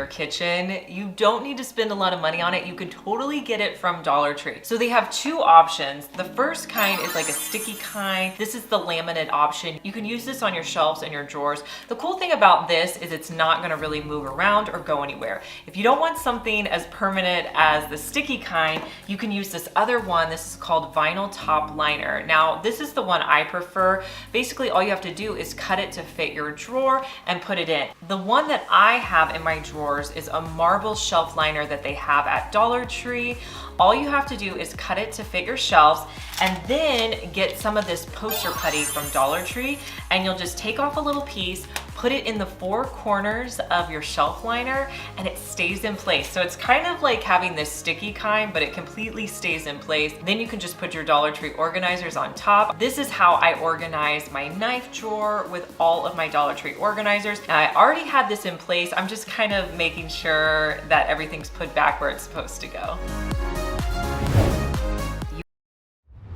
your kitchen, you don't need to spend a lot of money on it. You can totally get it from Dollar Tree. So they have two options. The first kind is like a sticky kind. This is the laminate option. You can use this on your shelves and your drawers. The cool thing about this is it's not gonna really move around or go anywhere. If you don't want something as permanent as the sticky kind, you can use this other one. This is called vinyl top liner. Now, this is the one I prefer. Basically, all you have to do is cut it to fit your drawer and put it in. The one that I have in my drawers is a marble shelf liner that they have at Dollar Tree. All you have to do is cut it to fit your shelves and then get some of this poster putty from Dollar Tree, and you'll just take off a little piece, put it in the four corners of your shelf liner, and it stays in place. So it's kind of like having this sticky kind, but it completely stays in place. Then you can just put your Dollar Tree organizers on top. This is how I organize my knife drawer with all of my Dollar Tree organizers. Now, I already had this in place. I'm just kind of making sure that everything's put back where it's supposed to go.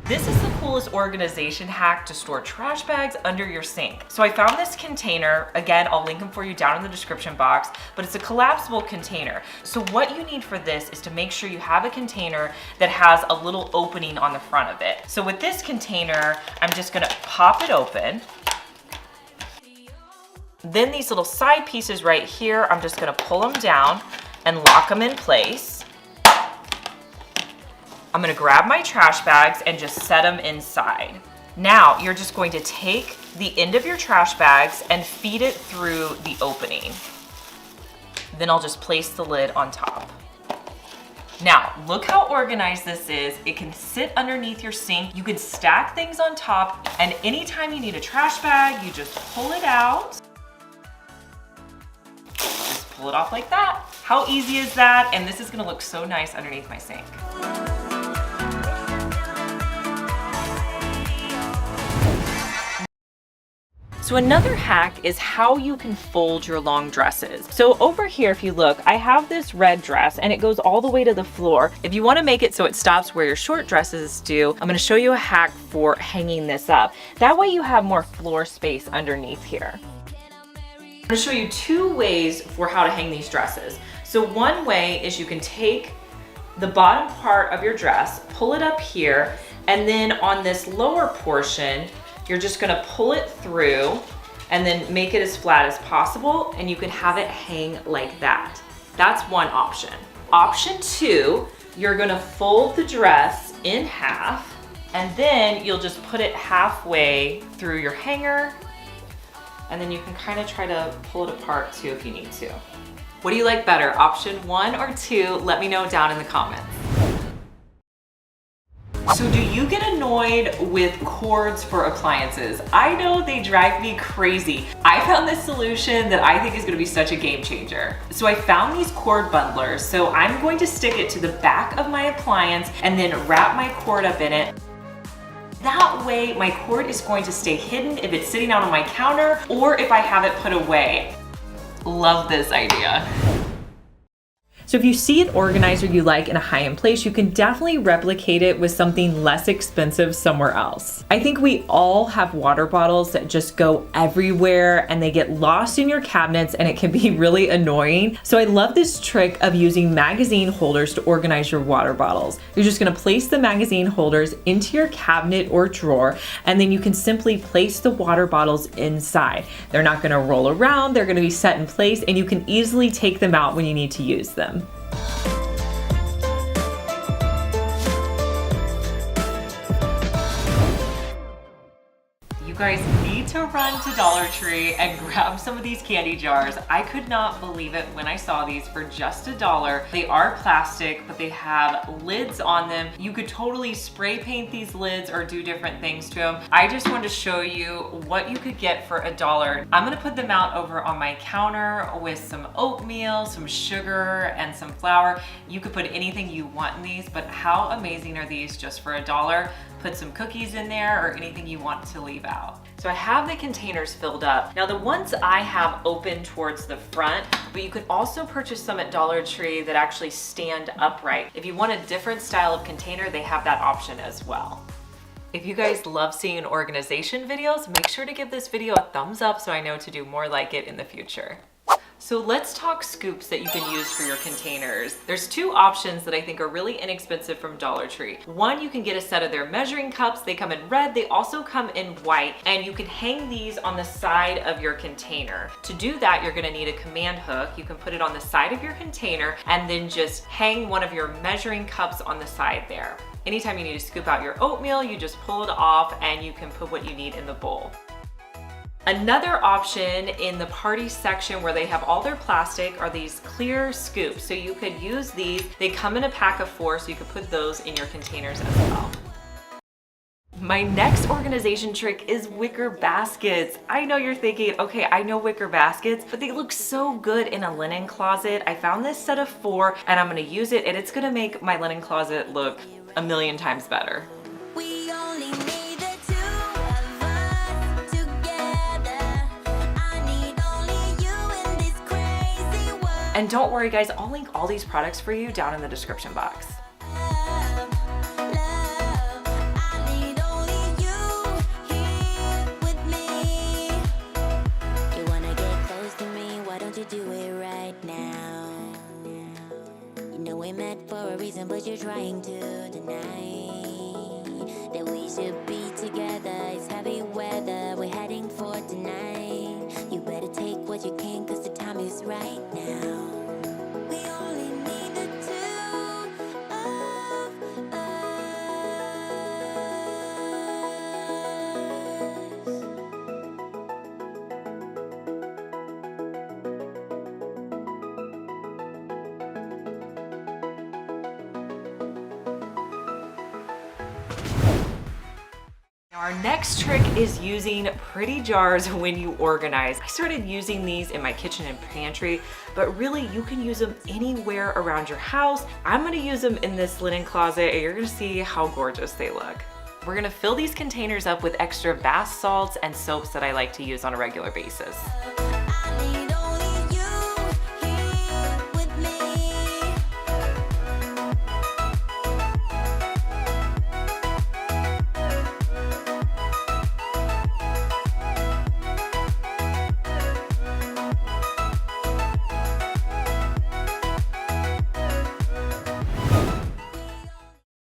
This is the coolest organization hack to store trash bags under your sink. So I found this container. Again, I'll link them for you down in the description box, but it's a collapsible container. So what you need for this is to make sure you have a container that has a little opening on the front of it. So with this container, I'm just gonna pop it open. Then these little side pieces right here, I'm just gonna pull them down and lock them in place. I'm gonna grab my trash bags and just set them inside. Now, you're just going to take the end of your trash bags and feed it through the opening. Then I'll just place the lid on top. Now, look how organized this is. It can sit underneath your sink. You can stack things on top, and anytime you need a trash bag, you just pull it out. Just pull it off like that. How easy is that? And this is gonna look so nice underneath my sink. So another hack is how you can fold your long dresses. So over here, if you look, I have this red dress and it goes all the way to the floor. If you want to make it so it stops where your short dresses do, I'm going to show you a hack for hanging this up. That way you have more floor space underneath here. I'm going to show you two ways for how to hang these dresses. So one way is you can take the bottom part of your dress, pull it up here, and then on this lower portion, you're just gonna pull it through and then make it as flat as possible, and you can have it hang like that. That's one option. Option two, you're gonna fold the dress in half, and then you'll just put it halfway through your hanger, and then you can kind of try to pull it apart too if you need to. What do you like better, option one or two? Let me know down in the comments. So do you get annoyed with cords for appliances? I know they drive me crazy. I found this solution that I think is gonna be such a game changer. So I found these cord bundlers. So I'm going to stick it to the back of my appliance and then wrap my cord up in it. That way my cord is going to stay hidden if it's sitting out on my counter or if I have it put away. Love this idea. So if you see an organizer you like in a high-end place, you can definitely replicate it with something less expensive somewhere else. I think we all have water bottles that just go everywhere and they get lost in your cabinets and it can be really annoying. So I love this trick of using magazine holders to organize your water bottles. You're just gonna place the magazine holders into your cabinet or drawer, and then you can simply place the water bottles inside. They're not gonna roll around, they're gonna be set in place, and you can easily take them out when you need to use them. You guys need to run to Dollar Tree and grab some of these candy jars. I could not believe it when I saw these for just $1. They are plastic, but they have lids on them. You could totally spray paint these lids or do different things to them. I just wanted to show you what you could get for $1. I'm gonna put them out over on my counter with some oatmeal, some sugar, and some flour. You could put anything you want in these, but how amazing are these just for $1? Put some cookies in there or anything you want to leave out. So I have the containers filled up. Now the ones I have open towards the front, but you could also purchase some at Dollar Tree that actually stand upright. If you want a different style of container, they have that option as well. If you guys love seeing organization videos, make sure to give this video a thumbs up so I know to do more like it in the future. So let's talk scoops that you can use for your containers. There's two options that I think are really inexpensive from Dollar Tree. One, you can get a set of their measuring cups. They come in red, they also come in white, and you can hang these on the side of your container. To do that, you're gonna need a command hook. You can put it on the side of your container and then just hang one of your measuring cups on the side there. Anytime you need to scoop out your oatmeal, you just pull it off and you can put what you need in the bowl. Another option in the party section where they have all their plastic are these clear scoops. So you could use these. They come in a pack of 4, so you could put those in your containers as well. My next organization trick is wicker baskets. I know you're thinking, okay, I know wicker baskets, but they look so good in a linen closet. I found this set of 4 and I'm gonna use it, and it's gonna make my linen closet look a million times better. And don't worry guys, I'll link all these products for you down in the description box. For a reason, but you're trying to deny that we should be together. It's heavy weather, we're heading for tonight. You better take what you can, cause the time is right now. We only need the two of us. Our next trick is using pretty jars when you organize. I started using these in my kitchen and pantry, but really you can use them anywhere around your house. I'm gonna use them in this linen closet and you're gonna see how gorgeous they look. We're gonna fill these containers up with extra bath salts and soaps that I like to use on a regular basis.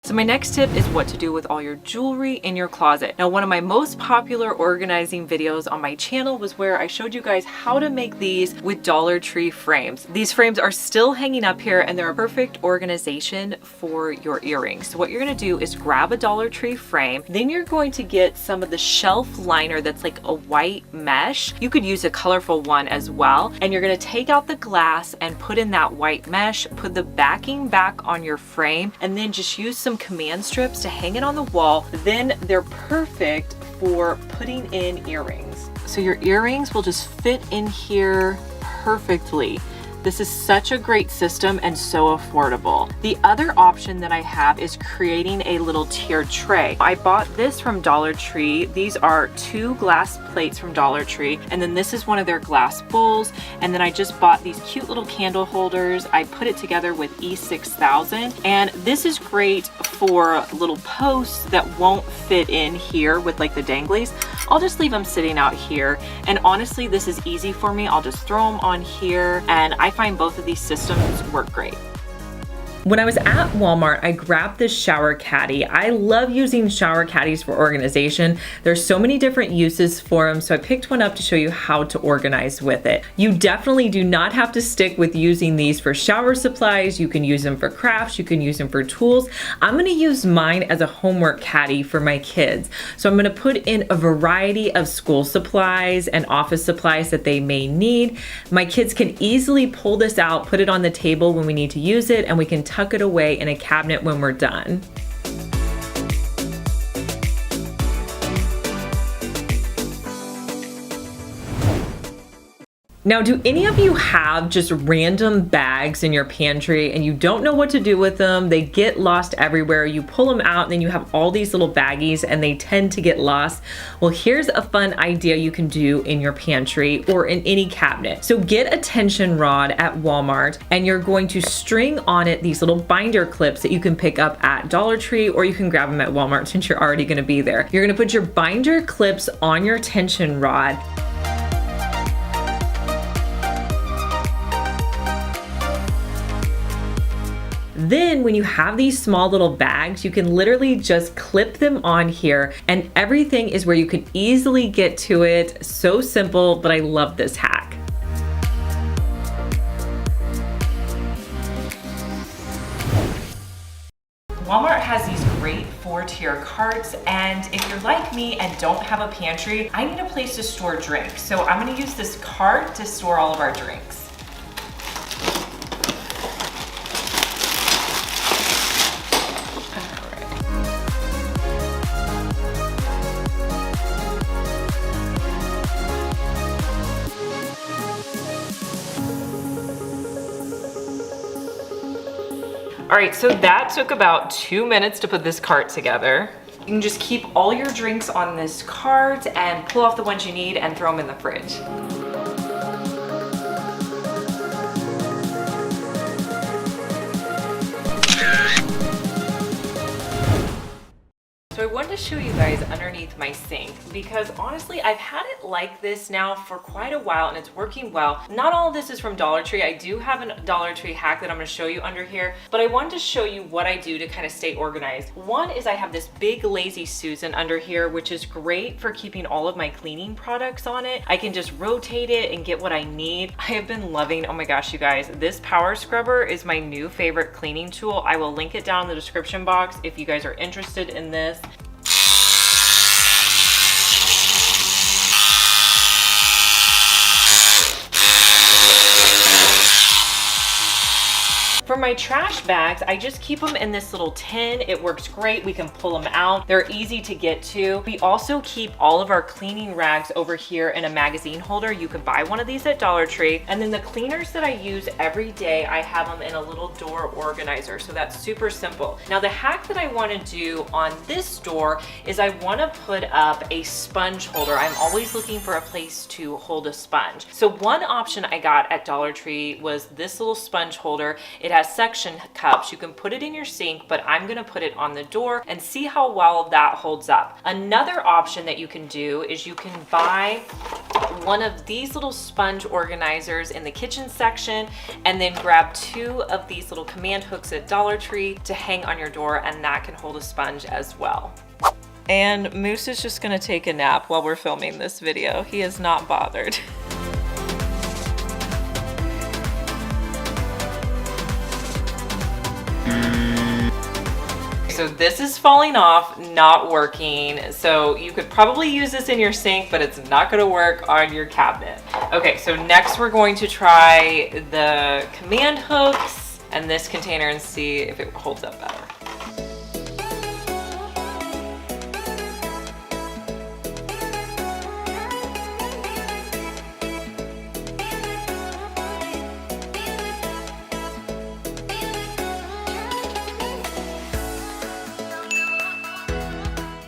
So my next tip is what to do with all your jewelry in your closet. Now, one of my most popular organizing videos on my channel was where I showed you guys how to make these with Dollar Tree frames. These frames are still hanging up here and they're a perfect organization for your earrings. So what you're gonna do is grab a Dollar Tree frame, then you're going to get some of the shelf liner that's like a white mesh. You could use a colorful one as well. And you're gonna take out the glass and put in that white mesh, put the backing back on your frame, and then just use some command strips to hang it on the wall. Then they're perfect for putting in earrings. So your earrings will just fit in here perfectly. This is such a great system and so affordable. The other option that I have is creating a little tiered tray. I bought this from Dollar Tree. These are 2 glass plates from Dollar Tree, and then this is one of their glass bowls. And then I just bought these cute little candle holders. I put it together with E6000, and this is great for little posts that won't fit in here with like the danglies. I'll just leave them sitting out here, and honestly this is easy for me. I'll just throw them on here, and I find both of these systems work great. When I was at Walmart, I grabbed this shower caddy. I love using shower caddies for organization. There's so many different uses for them, so I picked one up to show you how to organize with it. You definitely do not have to stick with using these for shower supplies. You can use them for crafts, you can use them for tools. I'm gonna use mine as a homework caddy for my kids. So I'm gonna put in a variety of school supplies and office supplies that they may need. My kids can easily pull this out, put it on the table when we need to use it, and we can tuck it away in a cabinet when we're done. Now, do any of you have just random bags in your pantry and you don't know what to do with them? They get lost everywhere. You pull them out and then you have all these little baggies and they tend to get lost. Well, here's a fun idea you can do in your pantry or in any cabinet. So get a tension rod at Walmart and you're going to string on it these little binder clips that you can pick up at Dollar Tree, or you can grab them at Walmart since you're already gonna be there. You're gonna put your binder clips on your tension rod. Then when you have these small little bags, you can literally just clip them on here and everything is where you can easily get to it. So simple, but I love this hack. Walmart has these great 4-tier carts, and if you're like me and don't have a pantry, I need a place to store drinks. So I'm gonna use this cart to store all of our drinks. All right, so that took about 2 minutes to put this cart together. You can just keep all your drinks on this cart and pull off the ones you need and throw them in the fridge. So I wanted to show you guys underneath my sink because honestly, I've had it like this now for quite a while and it's working well. Not all of this is from Dollar Tree. I do have a Dollar Tree hack that I'm gonna show you under here, but I wanted to show you what I do to kind of stay organized. One is I have this big Lazy Susan under here, which is great for keeping all of my cleaning products on it. I can just rotate it and get what I need. I have been loving, oh my gosh, you guys, this power scrubber is my new favorite cleaning tool. I will link it down in the description box if you guys are interested in this. For my trash bags, I just keep them in this little tin. It works great. We can pull them out. They're easy to get to. We also keep all of our cleaning rags over here in a magazine holder. You can buy one of these at Dollar Tree. And then the cleaners that I use every day, I have them in a little door organizer. So that's super simple. Now the hack that I want to do on this door is I want to put up a sponge holder. I'm always looking for a place to hold a sponge. So one option I got at Dollar Tree was this little sponge holder. It has suction cups. You can put it in your sink, but I'm gonna put it on the door and see how well that holds up. Another option that you can do is you can buy one of these little sponge organizers in the kitchen section and then grab 2 of these little command hooks at Dollar Tree to hang on your door, and that can hold a sponge as well. And Moose is just gonna take a nap while we're filming this video. He is not bothered. So this is falling off, not working. So you could probably use this in your sink, but it's not gonna work on your cabinet. Okay, so next we're going to try the command hooks and this container and see if it holds up better.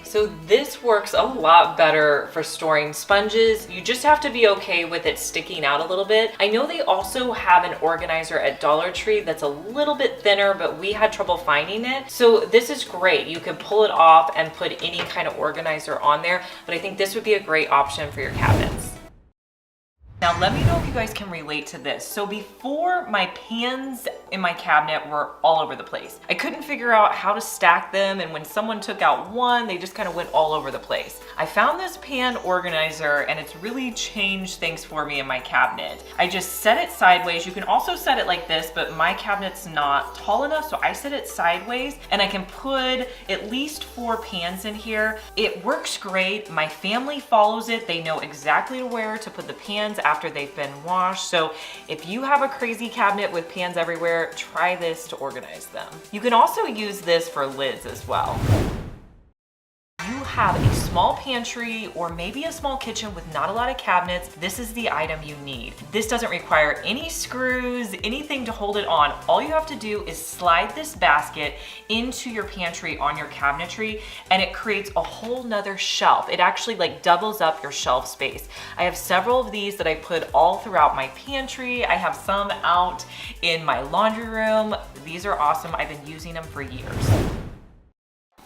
So this works a lot better for storing sponges. You just have to be okay with it sticking out a little bit. I know they also have an organizer at Dollar Tree that's a little bit thinner, but we had trouble finding it. So this is great. You can pull it off and put any kind of organizer on there, but I think this would be a great option for your cabinets. Now let me know if you guys can relate to this. So before, my pans in my cabinet were all over the place. I couldn't figure out how to stack them, and when someone took out one, they just kind of went all over the place. I found this pan organizer and it's really changed things for me in my cabinet. I just set it sideways. You can also set it like this, but my cabinet's not tall enough, so I set it sideways and I can put at least 4 pans in here. It works great. My family follows it. They know exactly where to put the pans after they've been washed. So if you have a crazy cabinet with pans everywhere, try this to organize them. You can also use this for lids as well. You have a small pantry or maybe a small kitchen with not a lot of cabinets, this is the item you need. This doesn't require any screws, anything to hold it on. All you have to do is slide this basket into your pantry on your cabinetry and it creates a whole nother shelf. It actually like doubles up your shelf space. I have several of these that I put all throughout my pantry. I have some out in my laundry room. These are awesome. I've been using them for years.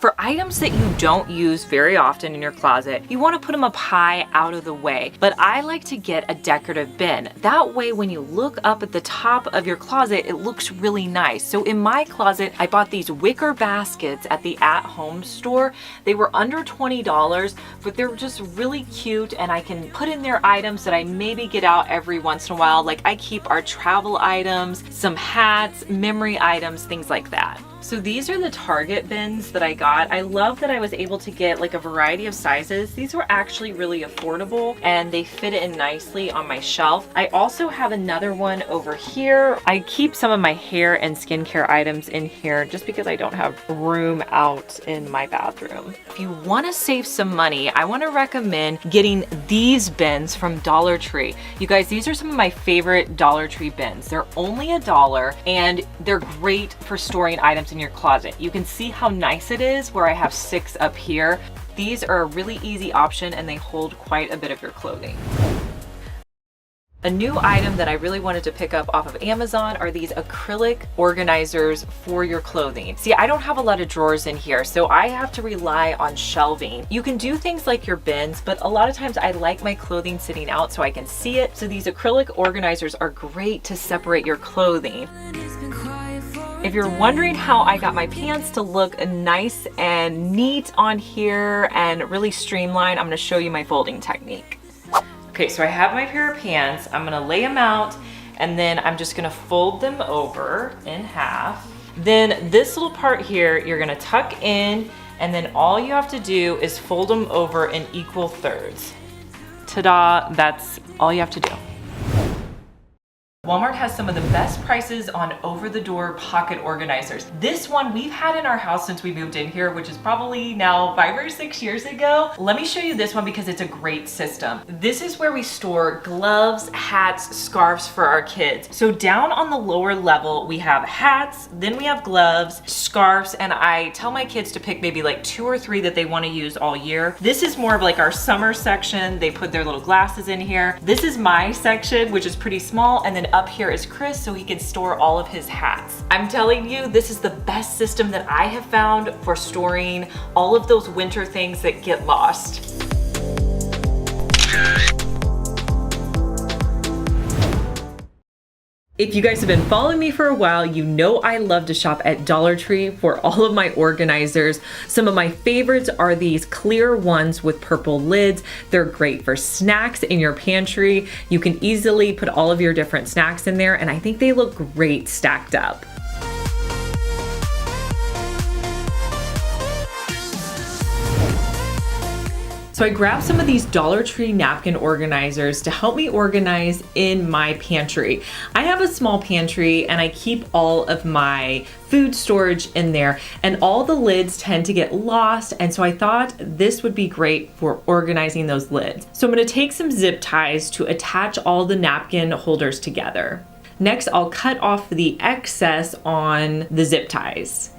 For items that you don't use very often in your closet, you want to put them up high out of the way. But I like to get a decorative bin. That way when you look up at the top of your closet, it looks really nice. So in my closet, I bought these wicker baskets at the at-home store. They were under $20, but they're just really cute, and I can put in there items that I maybe get out every once in a while. Like I keep our travel items, some hats, memory items, things like that. So these are the Target bins that I got. I love that I was able to get like a variety of sizes. These were actually really affordable and they fit in nicely on my shelf. I also have another one over here. I keep some of my hair and skincare items in here just because I don't have room out in my bathroom. If you want to save some money, I want to recommend getting these bins from Dollar Tree. You guys, these are some of my favorite Dollar Tree bins. They're only $1 and they're great for storing items in your closet. You can see how nice it is where I have 6 up here. These are a really easy option and they hold quite a bit of your clothing. A new item that I really wanted to pick up off of Amazon are these acrylic organizers for your clothing. See, I don't have a lot of drawers in here, so I have to rely on shelving. You can do things like your bins, but a lot of times I like my clothing sitting out so I can see it. So these acrylic organizers are great to separate your clothing. If you're wondering how I got my pants to look nice and neat on here and really streamlined, I'm gonna show you my folding technique. Okay, so I have my pair of pants. I'm gonna lay them out and then I'm just gonna fold them over in half. Then this little part here, you're gonna tuck in and then all you have to do is fold them over in equal thirds. Ta-da, that's all you have to do. Walmart has some of the best prices on over-the-door pocket organizers. This one we've had in our house since we moved in here, which is probably now 5 or 6 years ago. Let me show you this one because it's a great system. This is where we store gloves, hats, scarves for our kids. So down on the lower level, we have hats, then we have gloves, scarves, and I tell my kids to pick maybe like 2 or 3 that they want to use all year. This is more of like our summer section. They put their little glasses in here. This is my section, which is pretty small, and then up here is Chris, so he can store all of his hats. I'm telling you, this is the best system that I have found for storing all of those winter things that get lost. If you guys have been following me for a while, you know I love to shop at Dollar Tree for all of my organizers. Some of my favorites are these clear ones with purple lids. They're great for snacks in your pantry. You can easily put all of your different snacks in there, and I think they look great stacked up. So I grabbed some of these Dollar Tree napkin organizers to help me organize in my pantry. I have a small pantry and I keep all of my food storage in there, and all the lids tend to get lost, and so I thought this would be great for organizing those lids. So I'm gonna take some zip ties to attach all the napkin holders together. Next, I'll cut off the excess on the zip ties.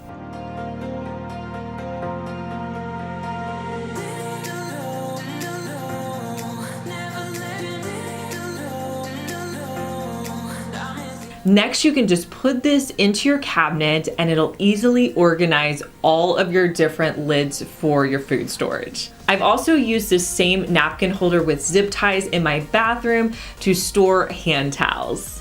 Next, you can just put this into your cabinet and it'll easily organize all of your different lids for your food storage. I've also used this same napkin holder with zip ties in my bathroom to store hand towels.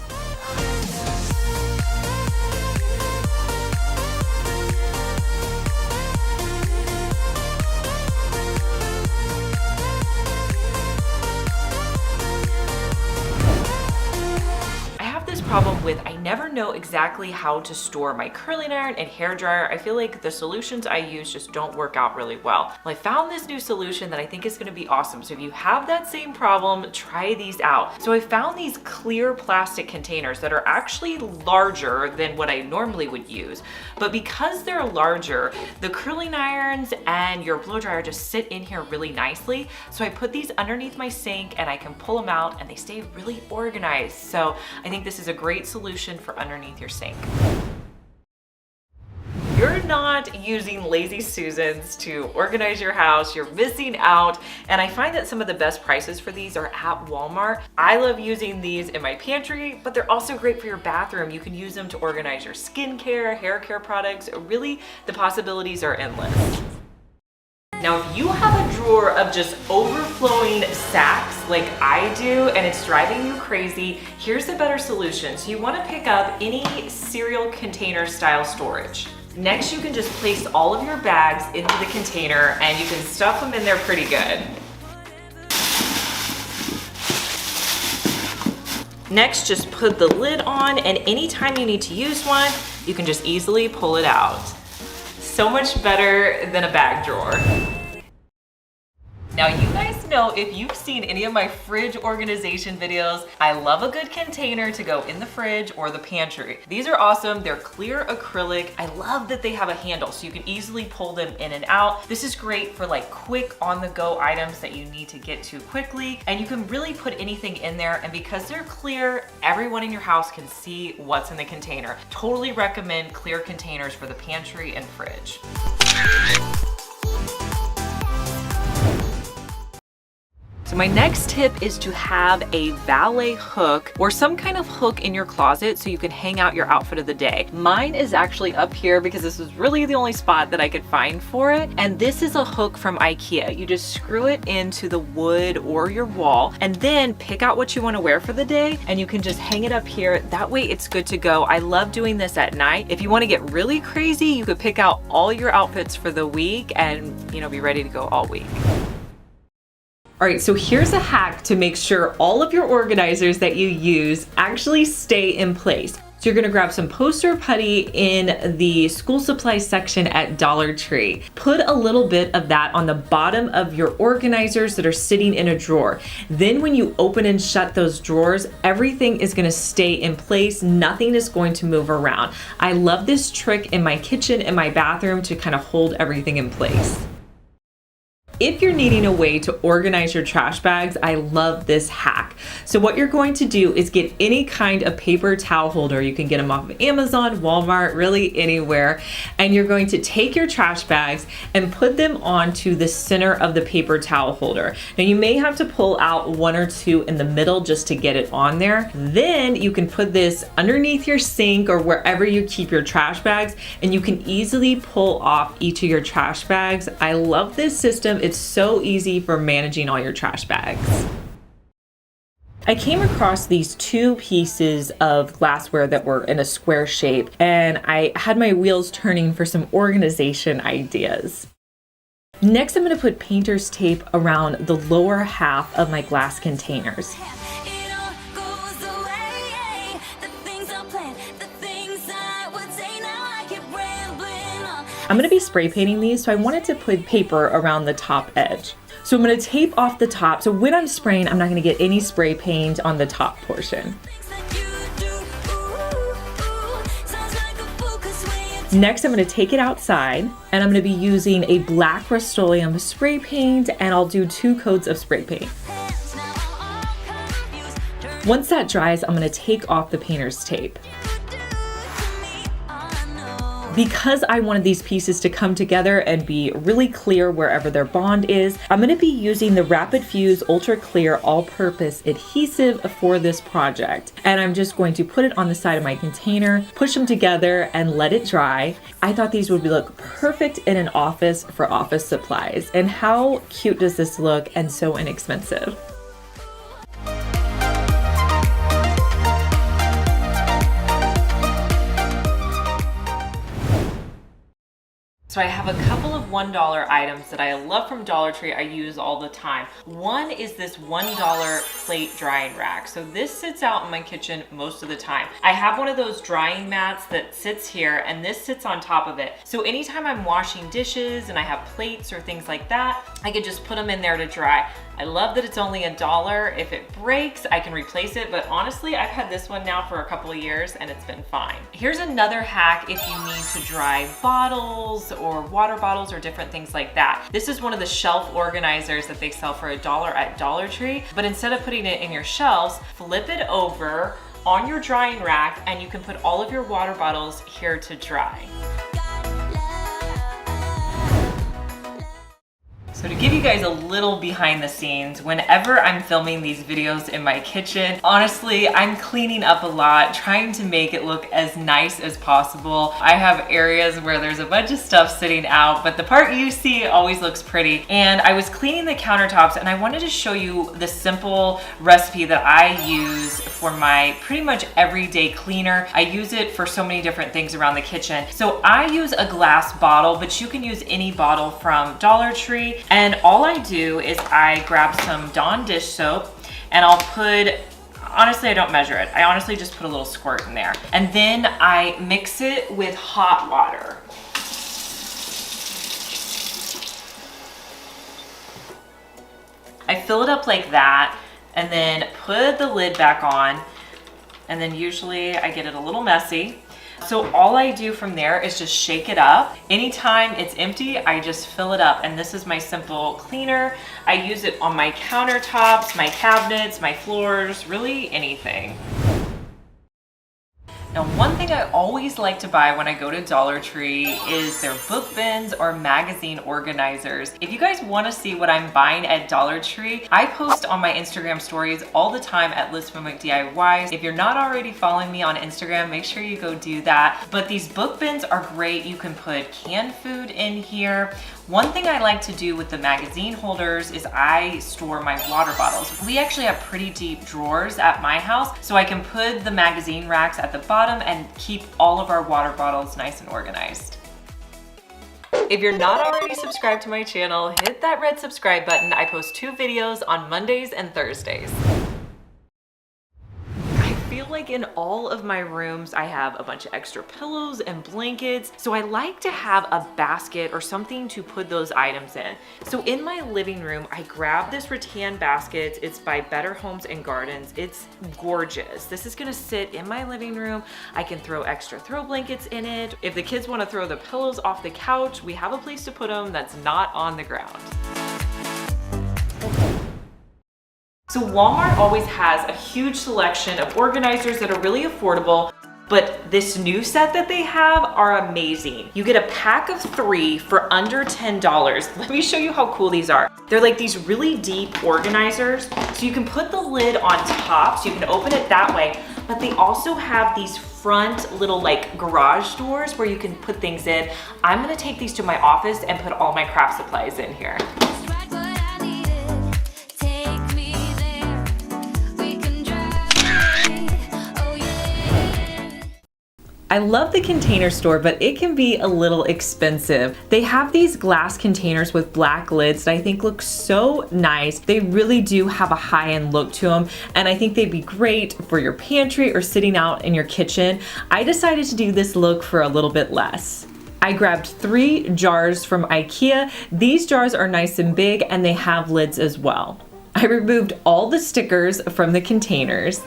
Problem with I never know exactly how to store my curling iron and hair dryer. I feel like the solutions I use just don't work out really well. Well, I found this new solution that I think is going to be awesome. So if you have that same problem, try these out. So I found these clear plastic containers that are actually larger than what I normally would use, but because they're larger, the curling irons and your blow dryer just sit in here really nicely. So I put these underneath my sink and I can pull them out and they stay really organized. So I think this is a great solution for underneath your sink. You're not using Lazy Susans to organize your house, you're missing out. And I find that some of the best prices for these are at Walmart. I love using these in my pantry, but they're also great for your bathroom. You can use them to organize your skincare, hair care products. Really, the possibilities are endless. Now, if you have a drawer of just overflowing sacks like I do and it's driving you crazy, here's a better solution. So you want to pick up any cereal container style storage. Next, you can just place all of your bags into the container and you can stuff them in there pretty good. Next, just put the lid on, and anytime you need to use one, you can just easily pull it out. So much better than a bag drawer. Now, you guys know, if you've seen any of my fridge organization videos, I love a good container to go in the fridge or the pantry. These are awesome. They're clear acrylic. I love that they have a handle so you can easily pull them in and out. This is great for like quick on-the-go items that you need to get to quickly, and you can really put anything in there, and because they're clear, everyone in your house can see what's in the container. Totally recommend clear containers for the pantry and fridge. So my next tip is to have a valet hook or some kind of hook in your closet so you can hang out your outfit of the day. Mine is actually up here because this is really the only spot that I could find for it. And this is a hook from IKEA. You just screw it into the wood or your wall and then pick out what you want to wear for the day, and you can just hang it up here. That way it's good to go. I love doing this at night. If you want to get really crazy, you could pick out all your outfits for the week and, be ready to go all week. All right, so here's a hack to make sure all of your organizers that you use actually stay in place. So you're gonna grab some poster putty in the school supplies section at Dollar Tree. Put a little bit of that on the bottom of your organizers that are sitting in a drawer. Then when you open and shut those drawers, everything is gonna stay in place. Nothing is going to move around. I love this trick in my kitchen and my bathroom to kind of hold everything in place. If you're needing a way to organize your trash bags, I love this hack. So what you're going to do is get any kind of paper towel holder. You can get them off of Amazon, Walmart, really anywhere. And you're going to take your trash bags and put them onto the center of the paper towel holder. Now you may have to pull out one or two in the middle just to get it on there. Then you can put this underneath your sink or wherever you keep your trash bags, and you can easily pull off each of your trash bags. I love this system. It's so easy for managing all your trash bags. I came across these two pieces of glassware that were in a square shape, and I had my wheels turning for some organization ideas. Next, I'm going to put painter's tape around the lower half of my glass containers. I'm going to be spray painting these, so I wanted to put paper around the top edge. So I'm going to tape off the top, so when I'm spraying, I'm not going to get any spray paint on the top portion. Next, I'm going to take it outside, and I'm going to be using a black Rust-Oleum spray paint, and I'll do 2 coats of spray paint. Once that dries, I'm going to take off the painter's tape. Because I wanted these pieces to come together and be really clear wherever their bond is, I'm going to be using the Rapid Fuse Ultra Clear All-Purpose Adhesive for this project. And I'm just going to put it on the side of my container, push them together, and let it dry. I thought these would look perfect in an office for office supplies. And how cute does this look, and so inexpensive? So I have a couple of $1 items that I love from Dollar Tree I use all the time. One is this $1 plate drying rack. So this sits out in my kitchen most of the time. I have one of those drying mats that sits here, and this sits on top of it. So anytime I'm washing dishes and I have plates or things like that, I can just put them in there to dry. I love that it's only $1. If it breaks, I can replace it, but honestly, I've had this one now for a couple of years and it's been fine. Here's another hack if you need to dry bottles or water bottles or different things like that. This is one of the shelf organizers that they sell for $1 at Dollar Tree, but instead of putting it in your shelves, flip it over on your drying rack and you can put all of your water bottles here to dry. So to give you guys a little behind the scenes. Whenever I'm filming these videos in my kitchen, honestly, I'm cleaning up a lot, trying to make it look as nice as possible. I have areas where there's a bunch of stuff sitting out, but the part you see always looks pretty. And I was cleaning the countertops and I wanted to show you the simple recipe that I use for my pretty much everyday cleaner. I use it for so many different things around the kitchen. So I use a glass bottle, but you can use any bottle from Dollar Tree. And all I do is I grab some Dawn dish soap and I'll put, honestly, I don't measure it. I honestly just put a little squirt in there. And then I mix it with hot water. I fill it up like that and then put the lid back on. And then usually I get it a little messy. So all I do from there is just shake it up. Anytime it's empty, I just fill it up. And this is my simple cleaner. I use it on my countertops, my cabinets, my floors, really anything. Now, one thing I always like to buy when I go to Dollar Tree is their book bins or magazine organizers. If you guys want to see what I'm buying at Dollar Tree, I post on my Instagram stories all the time at Liz Fenwick DIYs. If you're not already following me on Instagram, make sure you go do that. But these book bins are great. You can put canned food in here. One thing I like to do with the magazine holders is I store my water bottles. We actually have pretty deep drawers at my house, so I can put the magazine racks at the bottom and keep all of our water bottles nice and organized. If you're not already subscribed to my channel, hit that red subscribe button. I post 2 videos on Mondays and Thursdays. I feel like in all of my rooms, I have a bunch of extra pillows and blankets. So I like to have a basket or something to put those items in. So in my living room, I grabbed this rattan basket. It's by Better Homes and Gardens. It's gorgeous. This is gonna sit in my living room. I can throw extra throw blankets in it. If the kids wanna throw the pillows off the couch, we have a place to put them that's not on the ground. So Walmart always has a huge selection of organizers that are really affordable, but this new set that they have are amazing. You get a pack of 3 for under $10. Let me show you how cool these are. They're like these really deep organizers. So you can put the lid on top, so you can open it that way, but they also have these front little like garage doors where you can put things in. I'm gonna take these to my office and put all my craft supplies in here. I love the container store, but it can be a little expensive. They have these glass containers with black lids that I think look so nice. They really do have a high-end look to them, and I think they'd be great for your pantry or sitting out in your kitchen. I decided to do this look for a little bit less. I grabbed 3 jars from IKEA. These jars are nice and big, and they have lids as well. I removed all the stickers from the containers.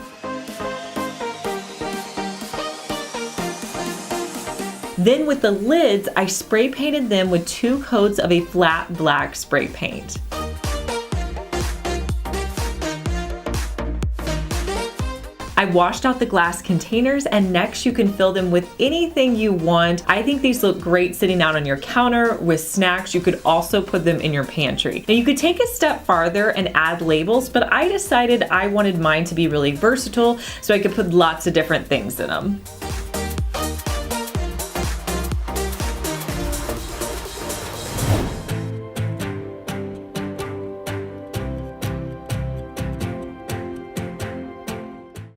Then with the lids, I spray painted them with 2 coats of a flat black spray paint. I washed out the glass containers, and next you can fill them with anything you want. I think these look great sitting out on your counter with snacks. You could also put them in your pantry. Now you could take a step farther and add labels, but I decided I wanted mine to be really versatile so I could put lots of different things in them.